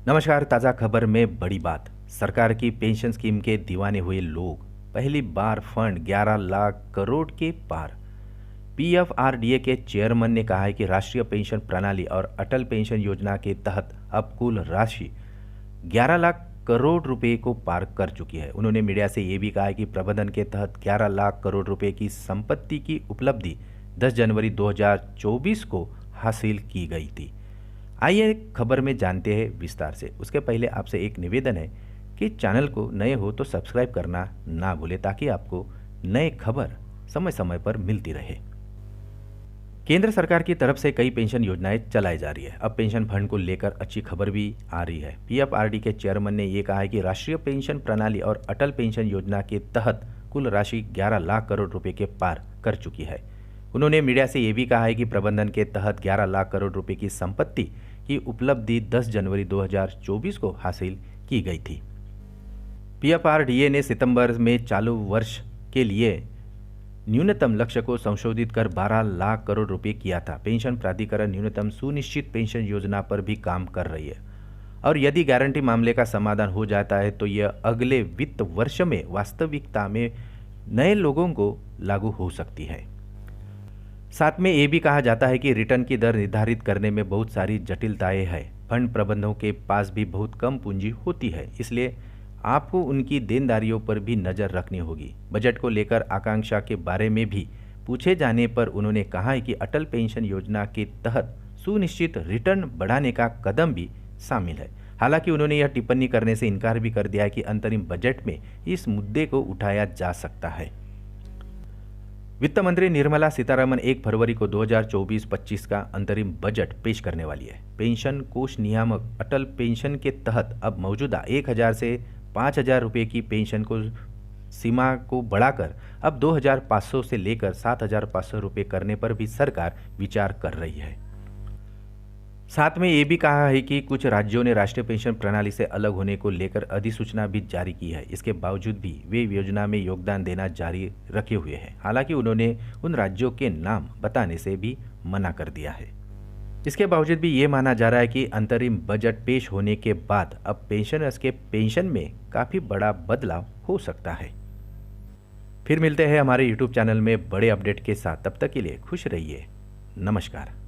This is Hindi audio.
नमस्कार। ताज़ा खबर में बड़ी बात। सरकार की पेंशन स्कीम के दीवाने हुए लोग पहली बार फंड 11 लाख करोड़ के पार। पीएफआरडीए के चेयरमैन ने कहा है कि राष्ट्रीय पेंशन प्रणाली और अटल पेंशन योजना के तहत अब कुल राशि 11 लाख करोड़ रुपए को पार कर चुकी है। उन्होंने मीडिया से ये भी कहा है कि प्रबंधन के तहत 11 लाख करोड़ रुपए की संपत्ति की उपलब्धि 10 जनवरी 2024 को हासिल की गई थी। आइए खबर में जानते हैं विस्तार से। उसके पहले आपसे एक निवेदन है कि चैनल को नए हो तो सब्सक्राइब करना ना भूलें ताकि आपको नए खबर समय समय पर मिलती रहे। केंद्र सरकार की तरफ से कई पेंशन योजनाएं चलाई जा रही है। अब पेंशन फंड को लेकर अच्छी खबर भी आ रही है। पीएफआरडी के चेयरमैन ने यह कहा है कि राष्ट्रीय पेंशन प्रणाली और अटल पेंशन योजना के तहत कुल राशि 11 लाख करोड़ रुपए के पार कर चुकी है। उन्होंने मीडिया से यह भी कहा है कि प्रबंधन के तहत 11 लाख करोड़ रुपए की संपत्ति की उपलब्धि 10 जनवरी 2024 को हासिल की गई थी। पीएफआरडीए ने सितंबर में चालू वर्ष के लिए न्यूनतम लक्ष्य को संशोधित कर 12 लाख करोड़ रुपए किया था। पेंशन प्राधिकरण न्यूनतम सुनिश्चित पेंशन योजना पर भी काम कर रही है और यदि गारंटी मामले का समाधान हो जाता है तो यह अगले वित्त वर्ष में वास्तविकता में नए लोगों को लागू हो सकती है। साथ में ये भी कहा जाता है कि रिटर्न की दर निर्धारित करने में बहुत सारी जटिलताएं हैं। फंड प्रबंधकों के पास भी बहुत कम पूंजी होती है, इसलिए आपको उनकी देनदारियों पर भी नज़र रखनी होगी। बजट को लेकर आकांक्षा के बारे में भी पूछे जाने पर उन्होंने कहा है कि अटल पेंशन योजना के तहत सुनिश्चित रिटर्न बढ़ाने का कदम भी शामिल है। हालांकि उन्होंने यह टिप्पणी करने से इनकार भी कर दिया है कि अंतरिम बजट में इस मुद्दे को उठाया जा सकता है। वित्त मंत्री निर्मला सीतारमण 1 फरवरी को 2024-25 का अंतरिम बजट पेश करने वाली है। पेंशन कोष नियामक अटल पेंशन के तहत अब मौजूदा 1000 से 5000 रुपये की पेंशन को सीमा को बढ़ाकर अब 2500 से लेकर 7500 रुपये करने पर भी सरकार विचार कर रही है। साथ में ये भी कहा है कि कुछ राज्यों ने राष्ट्रीय पेंशन प्रणाली से अलग होने को लेकर अधिसूचना भी जारी की है। इसके बावजूद भी वे योजना में योगदान देना जारी रखे हुए हैं। हालांकि उन्होंने उन राज्यों के नाम बताने से भी मना कर दिया है। इसके बावजूद भी ये माना जा रहा है कि अंतरिम बजट पेश होने के बाद अब पेंशनर्स के पेंशन में काफ़ी बड़ा बदलाव हो सकता है। फिर मिलते हैं हमारे यूट्यूब चैनल में बड़े अपडेट के साथ। तब तक के लिए खुश रहिए। नमस्कार।